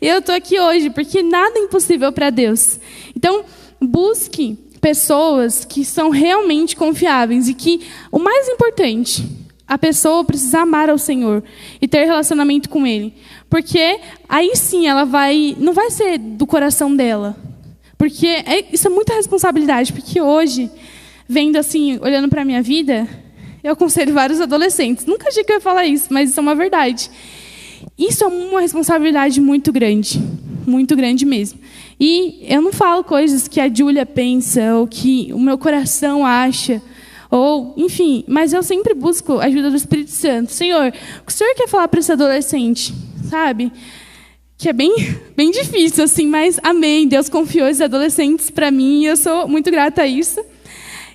E eu estou aqui hoje, porque nada é impossível para Deus. Então, busque pessoas que são realmente confiáveis e que, o mais importante, a pessoa precisa amar ao Senhor e ter relacionamento com Ele. Porque aí sim ela não vai ser do coração dela. Porque isso é muita responsabilidade. Porque hoje, vendo assim, olhando para a minha vida, eu aconselho vários adolescentes. Nunca achei que eu ia falar isso, mas isso é uma verdade. Isso é uma responsabilidade muito grande mesmo. E eu não falo coisas que a Júlia pensa, ou que o meu coração acha, ou, enfim, mas eu sempre busco a ajuda do Espírito Santo. Senhor, o que o Senhor quer falar para esse adolescente? Sabe? Que é bem difícil, assim, mas amém. Deus confiou esses adolescentes para mim e eu sou muito grata a isso.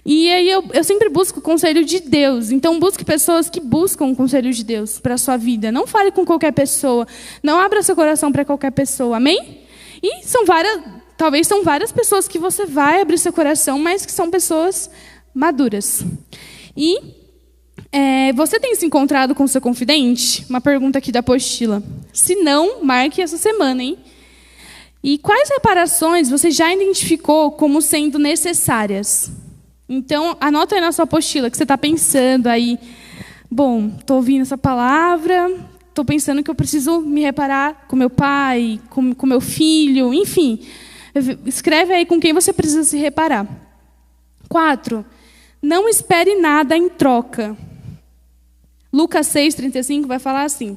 E aí eu sempre busco o conselho de Deus. Então, busque pessoas que buscam o conselho de Deus para a sua vida. Não fale com qualquer pessoa. Não abra seu coração para qualquer pessoa. Amém? E talvez são várias pessoas que você vai abrir seu coração, mas que são pessoas maduras. E você tem se encontrado com seu confidente? Uma pergunta aqui da apostila. Se não, marque essa semana, hein? E quais reparações você já identificou como sendo necessárias? Então, anota aí na sua apostila que você está pensando aí. Bom, estou ouvindo essa palavra, estou pensando que eu preciso me reparar com meu pai, com meu filho, enfim. Escreve aí com quem você precisa se reparar. 4. Não espere nada em troca. Lucas 6:35 vai falar assim.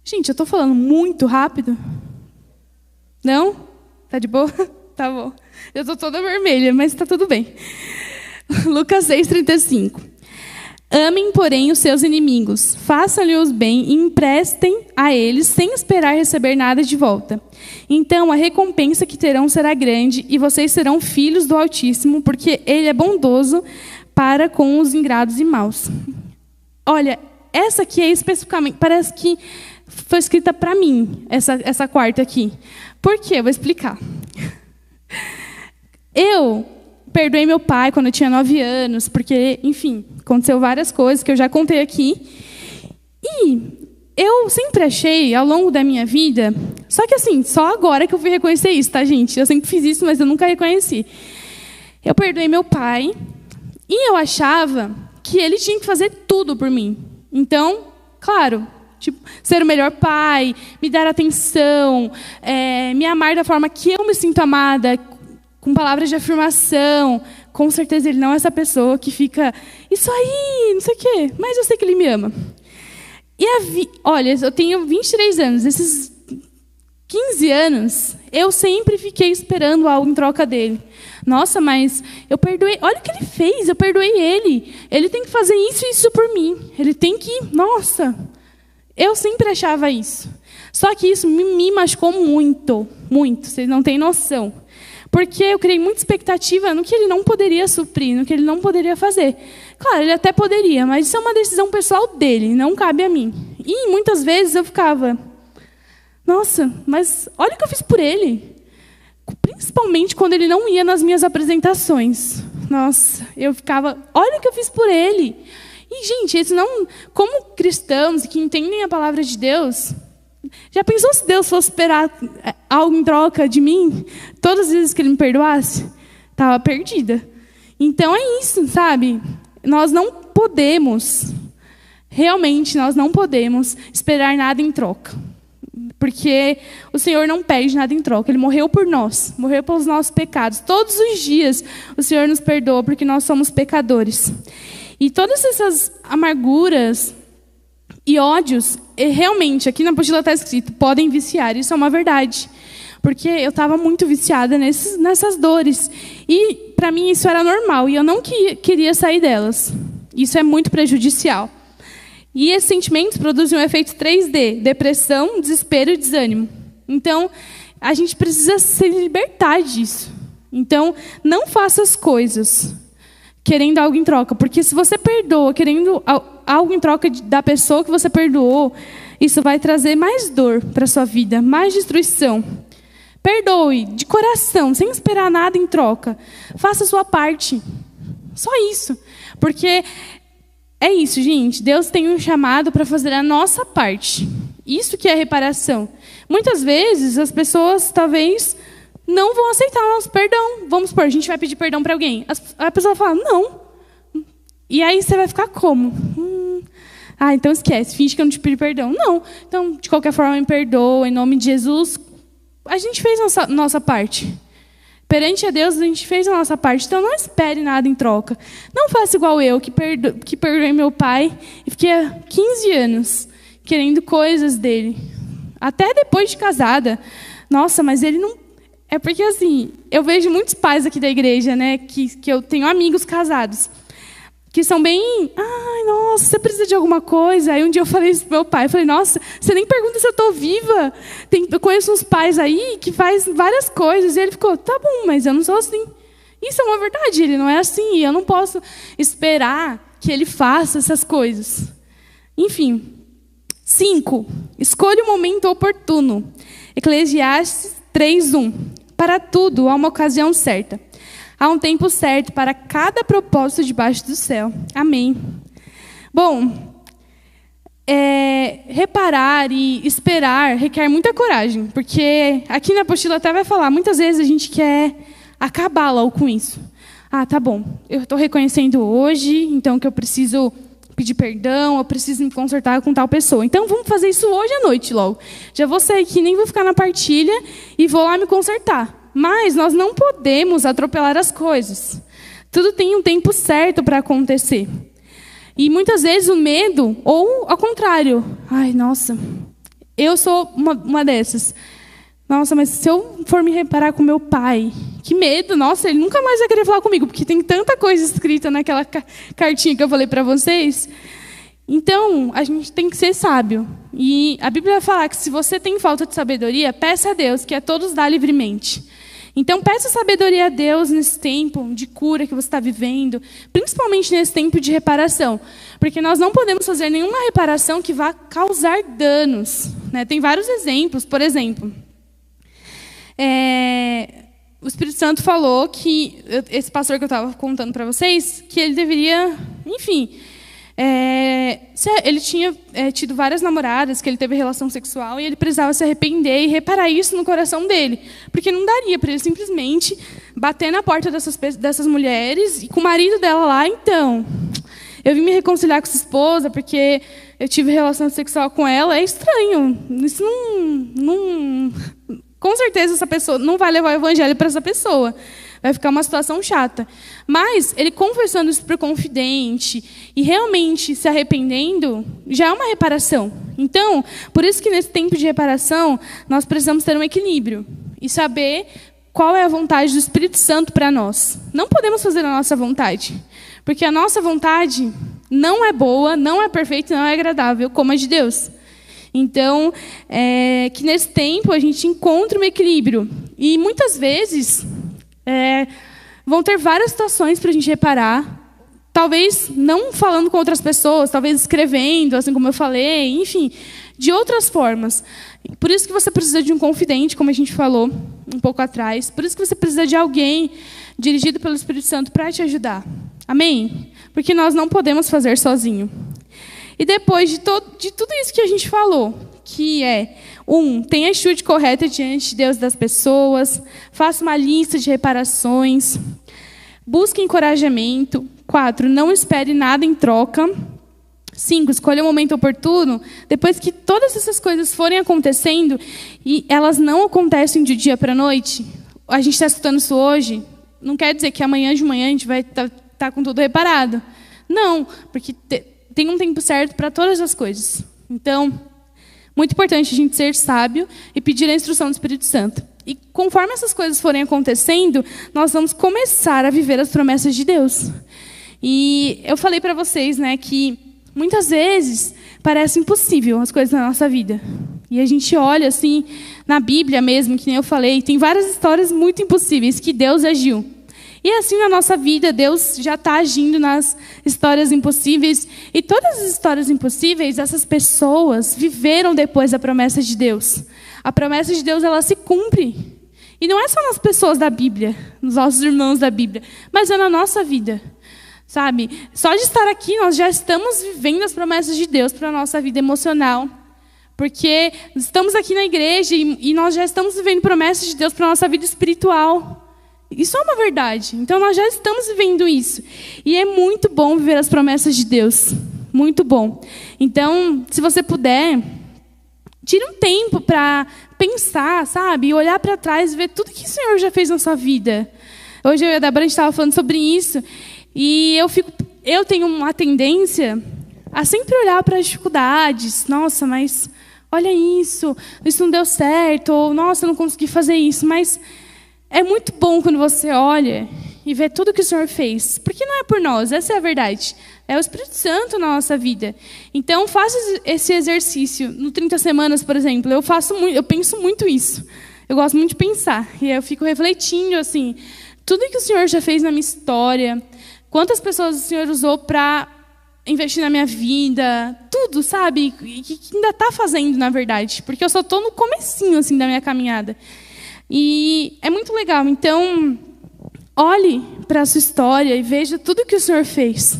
Gente, eu estou falando muito rápido? Não? Tá de boa? Tá bom. Eu estou toda vermelha, mas está tudo bem. Lucas 6:35. Amem, porém, os seus inimigos. Façam-lhes bem e emprestem a eles sem esperar receber nada de volta. Então, a recompensa que terão será grande e vocês serão filhos do Altíssimo, porque Ele é bondoso para com os ingratos e maus. Olha, essa aqui é especificamente, parece que foi escrita para mim, essa quarta aqui. Por quê? Eu vou explicar. Eu perdoei meu pai quando eu tinha 9 anos, porque, enfim, aconteceu várias coisas que eu já contei aqui. E eu sempre achei, ao longo da minha vida, só que assim, só agora que eu fui reconhecer isso, tá, gente? Eu sempre fiz isso, mas eu nunca reconheci. Eu perdoei meu pai e eu achava que ele tinha que fazer tudo por mim. Então, claro, tipo, ser o melhor pai, me dar atenção, me amar da forma que eu me sinto amada, com palavras de afirmação. Com certeza ele não é essa pessoa que fica, isso aí, não sei o quê, mas eu sei que ele me ama. E olha, eu tenho 23 anos, esses 15 anos, eu sempre fiquei esperando algo em troca dele. Nossa, mas eu perdoei, olha o que ele fez, eu perdoei ele. Ele tem que fazer isso e isso por mim. Ele tem que, nossa, eu sempre achava isso. Só que isso me machucou muito, muito, vocês não têm noção. Porque eu criei muita expectativa no que ele não poderia suprir, no que ele não poderia fazer. Claro, ele até poderia, mas isso é uma decisão pessoal dele, não cabe a mim. E muitas vezes eu ficava, nossa, mas olha o que eu fiz por ele. Principalmente quando ele não ia nas minhas apresentações. Nossa, eu ficava, olha o que eu fiz por ele. E, gente, isso não, como cristãos que entendem a palavra de Deus, já pensou se Deus fosse esperar algo em troca de mim? Todas as vezes que Ele me perdoasse, estava perdida. Então é isso, sabe? Nós não podemos, realmente nós não podemos esperar nada em troca. Porque o Senhor não pede nada em troca. Ele morreu por nós, morreu pelos nossos pecados. Todos os dias o Senhor nos perdoa porque nós somos pecadores. E todas essas amarguras e ódios, realmente, aqui na apostila está escrito, podem viciar. Isso é uma verdade. Porque eu estava muito viciada nessas dores. E, para mim, isso era normal. E eu não queria sair delas. Isso é muito prejudicial. E esses sentimentos produzem um efeito 3D. Depressão, desespero e desânimo. Então, a gente precisa se libertar disso. Então, não faça as coisas querendo algo em troca. Porque se você perdoa querendo algo em troca da pessoa que você perdoou, isso vai trazer mais dor para a sua vida, mais destruição. Perdoe de coração, sem esperar nada em troca. Faça a sua parte. Só isso. Porque é isso, gente. Deus tem um chamado para fazer a nossa parte. Isso que é reparação. Muitas vezes as pessoas talvez não vão aceitar o nosso perdão. Vamos supor, a gente vai pedir perdão para alguém. A pessoa fala, não. E aí você vai ficar como? Então esquece, finge que eu não te pedi perdão. Não. Então, de qualquer forma, me perdoa, em nome de Jesus. A gente fez a nossa parte. Perante a Deus, a gente fez a nossa parte. Então, não espere nada em troca. Não faça igual eu, que perdoei meu pai e fiquei há 15 anos querendo coisas dele. Até depois de casada. Nossa, mas ele não... É porque, assim, eu vejo muitos pais aqui da igreja, né, que eu tenho amigos casados, que são bem... nossa, você precisa de alguma coisa? Aí um dia eu falei isso pro meu pai. Eu falei, nossa, você nem pergunta se eu estou viva. Eu conheço uns pais aí que faz várias coisas. E ele ficou, tá bom, mas eu não sou assim. Isso é uma verdade, ele não é assim. E eu não posso esperar que ele faça essas coisas. Enfim. 5. Escolha o momento oportuno. Eclesiastes 3:1. Para tudo há uma ocasião certa. Há um tempo certo para cada propósito debaixo do céu. Amém. Bom, reparar e esperar requer muita coragem, porque aqui na apostila até vai falar, muitas vezes a gente quer acabar logo com isso. Tá bom, eu estou reconhecendo hoje, então que eu preciso pedir perdão, eu preciso me consertar com tal pessoa. Então vamos fazer isso hoje à noite logo. Já vou sair aqui, nem vou ficar na partilha e vou lá me consertar. Mas nós não podemos atropelar as coisas. Tudo tem um tempo certo para acontecer. E muitas vezes o medo, ou ao contrário, nossa, eu sou uma dessas. Nossa, mas se eu for me reparar com meu pai, que medo, nossa, ele nunca mais vai querer falar comigo, porque tem tanta coisa escrita naquela cartinha que eu falei para vocês. Então, a gente tem que ser sábio. E a Bíblia vai falar que se você tem falta de sabedoria, peça a Deus, que a todos dá livremente. Então, peça sabedoria a Deus nesse tempo de cura que você está vivendo, principalmente nesse tempo de reparação. Porque nós não podemos fazer nenhuma reparação que vá causar danos. Né? Tem vários exemplos. Por exemplo, o Espírito Santo falou que, esse pastor que eu estava contando para vocês, que ele deveria, enfim... ele tinha tido várias namoradas, que ele teve relação sexual, e ele precisava se arrepender e reparar isso no coração dele. Porque não daria para ele simplesmente bater na porta dessas mulheres e com o marido dela lá, então, eu vim me reconciliar com essa esposa porque eu tive relação sexual com ela. É estranho. Isso não com certeza essa pessoa não vai levar o evangelho para essa pessoa. Vai ficar uma situação chata. Mas ele conversando isso para o confidente e realmente se arrependendo, já é uma reparação. Então, por isso que nesse tempo de reparação, nós precisamos ter um equilíbrio e saber qual é a vontade do Espírito Santo para nós. Não podemos fazer a nossa vontade, porque a nossa vontade não é boa, não é perfeita, não é agradável, como a de Deus. Então, que nesse tempo a gente encontre um equilíbrio. E muitas vezes... vão ter várias situações para a gente reparar. Talvez não falando com outras pessoas, talvez escrevendo, assim como eu falei, enfim, de outras formas. Por isso que você precisa de um confidente, como a gente falou um pouco atrás. Por isso que você precisa de alguém dirigido pelo Espírito Santo para te ajudar. Amém? Porque nós não podemos fazer sozinho. E depois de tudo isso que a gente falou, que tenha a atitude correta diante de Deus das pessoas, faça uma lista de reparações, busque encorajamento. 4, não espere nada em troca. 5, escolha o momento oportuno. Depois que todas essas coisas forem acontecendo, e elas não acontecem de dia para a noite, a gente está escutando isso hoje, não quer dizer que amanhã de manhã a gente vai estar com tudo reparado. Não, porque tem um tempo certo para todas as coisas. Então... muito importante a gente ser sábio e pedir a instrução do Espírito Santo. E conforme essas coisas forem acontecendo, nós vamos começar a viver as promessas de Deus. E eu falei para vocês, né, que muitas vezes parece impossível as coisas na nossa vida. E a gente olha assim, na Bíblia mesmo, que nem eu falei, tem várias histórias muito impossíveis que Deus agiu. E assim na nossa vida, Deus já está agindo nas histórias impossíveis. E todas as histórias impossíveis, essas pessoas viveram depois da promessa de Deus. A promessa de Deus, ela se cumpre. E não é só nas pessoas da Bíblia, nos nossos irmãos da Bíblia, mas é na nossa vida. Sabe? Só de estar aqui, nós já estamos vivendo as promessas de Deus para a nossa vida emocional, Porque estamos aqui na igreja e nós já estamos vivendo promessas de Deus para a nossa vida espiritual. Isso é uma verdade. Então, nós já estamos vivendo isso. E é muito bom viver as promessas de Deus. Muito bom. Então, se você puder, tire um tempo para pensar, sabe? E olhar para trás e ver tudo que o Senhor já fez na sua vida. Hoje eu e a Débora, a gente estava falando sobre isso. E eu tenho uma tendência a sempre olhar para as dificuldades. Nossa, mas olha isso não deu certo. Ou, nossa, eu não consegui fazer isso. Mas é muito bom quando você olha e vê tudo que o Senhor fez. Porque não é por nós, essa é a verdade. É o Espírito Santo na nossa vida. Então, faça esse exercício. No 30 semanas, por exemplo, eu penso muito isso. Eu gosto muito de pensar. E eu fico refletindo, assim, tudo que o Senhor já fez na minha história, quantas pessoas o Senhor usou para investir na minha vida, tudo, sabe? E que ainda está fazendo, na verdade. Porque eu só estou no comecinho, assim, da minha caminhada. E é muito legal. Então, olhe para a sua história e veja tudo que o Senhor fez.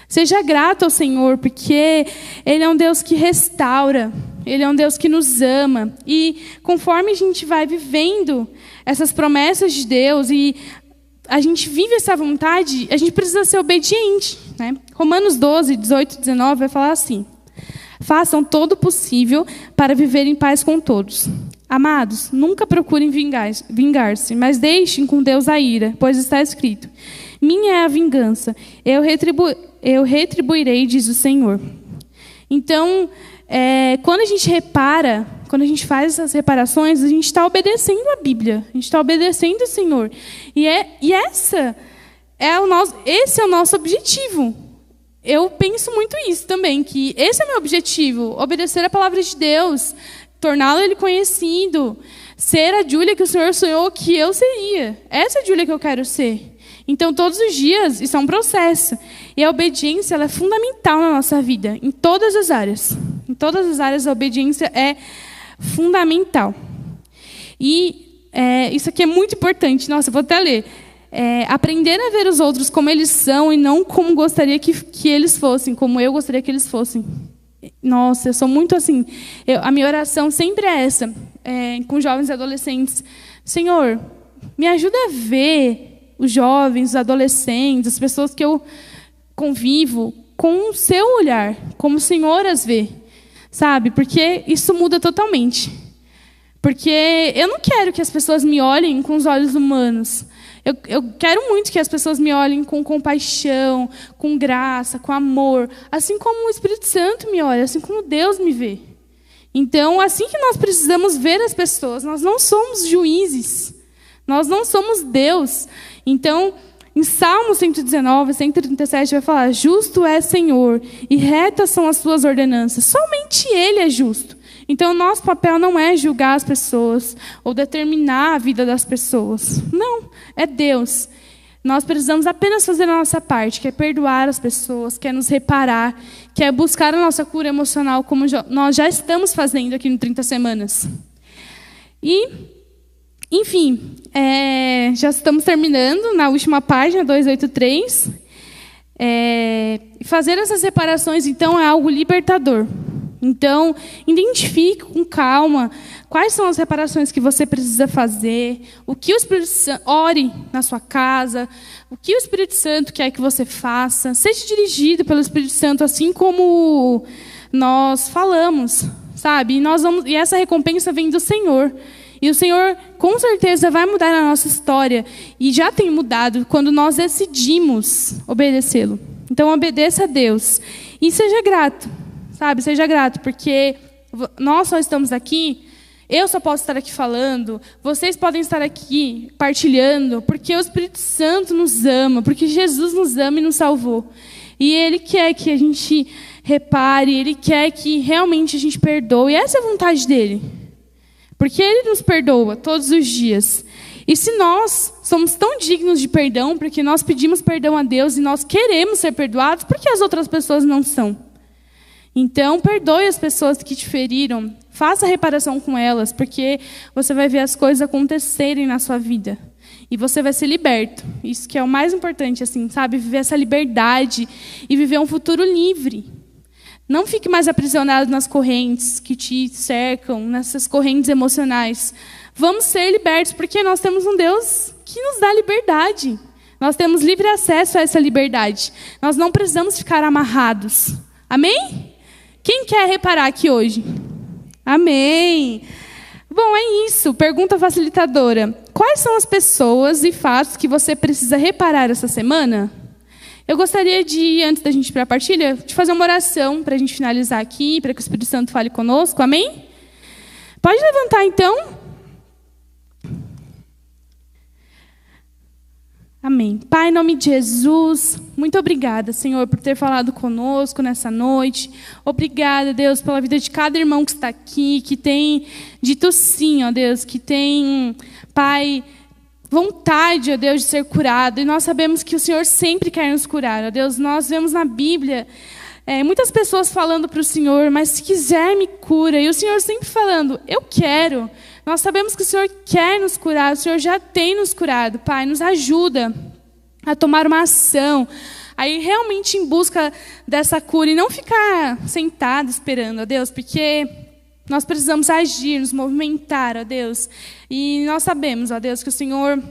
Seja grato ao Senhor, porque Ele é um Deus que restaura, Ele é um Deus que nos ama. E conforme a gente vai vivendo essas promessas de Deus e a gente vive essa vontade, a gente precisa ser obediente, né? Romanos 12, 18 e 19 vai falar assim: façam todo o possível para viver em paz com todos. Amados, nunca procurem vingar-se, mas deixem com Deus a ira, pois está escrito: minha é a vingança, eu retribuirei, diz o Senhor. Então, quando a gente repara, quando a gente faz essas reparações, a gente está obedecendo a Bíblia, a gente está obedecendo o Senhor. Esse é o nosso objetivo. Eu penso muito isso também, que esse é o meu objetivo, obedecer a palavra de Deus, torná-lo Ele conhecido, ser a Júlia que o Senhor sonhou que eu seria. Essa é a Júlia que eu quero ser. Então, todos os dias, isso é um processo. E a obediência ela é fundamental na nossa vida, em todas as áreas. Em todas as áreas, a obediência é fundamental. E isso aqui é muito importante. Nossa, eu vou até ler. Aprender a ver os outros como eles são e não como gostaria que eles fossem, como eu gostaria que eles fossem. Nossa, eu sou muito assim. A minha oração sempre é essa, com jovens e adolescentes. Senhor, me ajuda a ver os jovens, os adolescentes, as pessoas que eu convivo, com o seu olhar, como o Senhor as vê, sabe? Porque isso muda totalmente. Porque eu não quero que as pessoas me olhem com os olhos humanos. Eu quero muito que as pessoas me olhem com compaixão, com graça, com amor, assim como o Espírito Santo me olha, assim como Deus me vê. Então, assim que nós precisamos ver as pessoas, nós não somos juízes, nós não somos Deus. Então, em Salmo 119, 137, vai falar: justo é Senhor, e retas são as suas ordenanças. Somente Ele é justo. Então, o nosso papel não é julgar as pessoas ou determinar a vida das pessoas. Não, é Deus. Nós precisamos apenas fazer a nossa parte, que é perdoar as pessoas, que é nos reparar, que é buscar a nossa cura emocional, como nós já estamos fazendo aqui no 30 Semanas. E, enfim, já estamos terminando na última página, 283. Fazer essas reparações, então, é algo libertador. Então, identifique com calma quais são as reparações que você precisa fazer, o que o Espírito Santo, ore na sua casa, o que o Espírito Santo quer que você faça, seja dirigido pelo Espírito Santo, assim como nós falamos, sabe? E essa recompensa vem do Senhor. E o Senhor, com certeza, vai mudar a nossa história, e já tem mudado quando nós decidimos obedecê-lo. Então, obedeça a Deus e seja grato. Sabe, seja grato, porque nós só estamos aqui, eu só posso estar aqui falando, vocês podem estar aqui partilhando, porque o Espírito Santo nos ama, porque Jesus nos ama e nos salvou. E Ele quer que a gente repare, Ele quer que realmente a gente perdoe, e essa é a vontade dEle. Porque Ele nos perdoa todos os dias. E se nós somos tão dignos de perdão, porque nós pedimos perdão a Deus e nós queremos ser perdoados, por que as outras pessoas não são? Então, perdoe as pessoas que te feriram. Faça reparação com elas, porque você vai ver as coisas acontecerem na sua vida. E você vai ser liberto. Isso que é o mais importante, assim, sabe? Viver essa liberdade e viver um futuro livre. Não fique mais aprisionado nas correntes que te cercam, nessas correntes emocionais. Vamos ser libertos, porque nós temos um Deus que nos dá liberdade. Nós temos livre acesso a essa liberdade. Nós não precisamos ficar amarrados. Amém? Quem quer reparar aqui hoje? Amém. Bom, é isso. Pergunta facilitadora. Quais são as pessoas e fatos que você precisa reparar essa semana? Eu gostaria de, antes da gente ir para a partilha, de fazer uma oração para a gente finalizar aqui, para que o Espírito Santo fale conosco. Amém? Pode levantar, então. Amém. Pai, em nome de Jesus, muito obrigada, Senhor, por ter falado conosco nessa noite. Obrigada, Deus, pela vida de cada irmão que está aqui, que tem dito sim, ó Deus, que tem, Pai, vontade, ó Deus, de ser curado. E nós sabemos que o Senhor sempre quer nos curar, ó Deus. Nós vemos na Bíblia muitas pessoas falando para o Senhor, mas se quiser me cura. E o Senhor sempre falando, eu quero. Nós sabemos que o Senhor quer nos curar, o Senhor já tem nos curado. Pai, nos ajuda a tomar uma ação, a ir realmente em busca dessa cura e não ficar sentado esperando, ó Deus, porque nós precisamos agir, nos movimentar, ó Deus. E nós sabemos, ó Deus, que o Senhor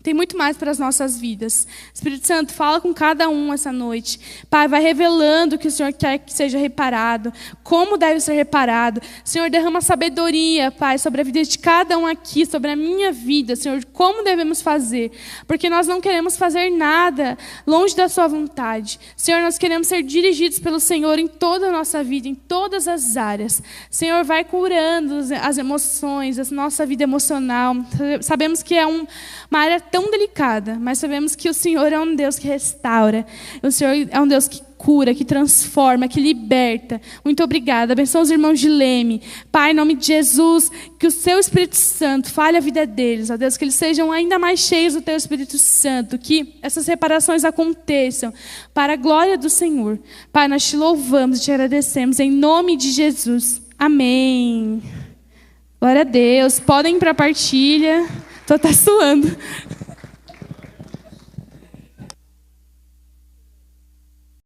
tem muito mais para as nossas vidas. Espírito Santo, fala com cada um essa noite. Pai, vai revelando o que o Senhor quer que seja reparado, como deve ser reparado. Senhor, derrama sabedoria, Pai, sobre a vida de cada um aqui, sobre a minha vida, Senhor, como devemos fazer. Porque nós não queremos fazer nada longe da sua vontade. Senhor, nós queremos ser dirigidos pelo Senhor em toda a nossa vida, em todas as áreas. Senhor, vai curando as emoções, a nossa vida emocional. Sabemos que é uma área tão delicada, mas sabemos que o Senhor é um Deus que restaura, o Senhor é um Deus que cura, que transforma, que liberta. Muito obrigada. Abençoa os irmãos de Leme. Pai, em nome de Jesus, que o seu Espírito Santo fale a vida deles, ó Deus, que eles sejam ainda mais cheios do teu Espírito Santo, que essas reparações aconteçam para a glória do Senhor. Pai, nós te louvamos e te agradecemos em nome de Jesus. Amém. Glória a Deus. Podem ir para a partilha. Estou até suando.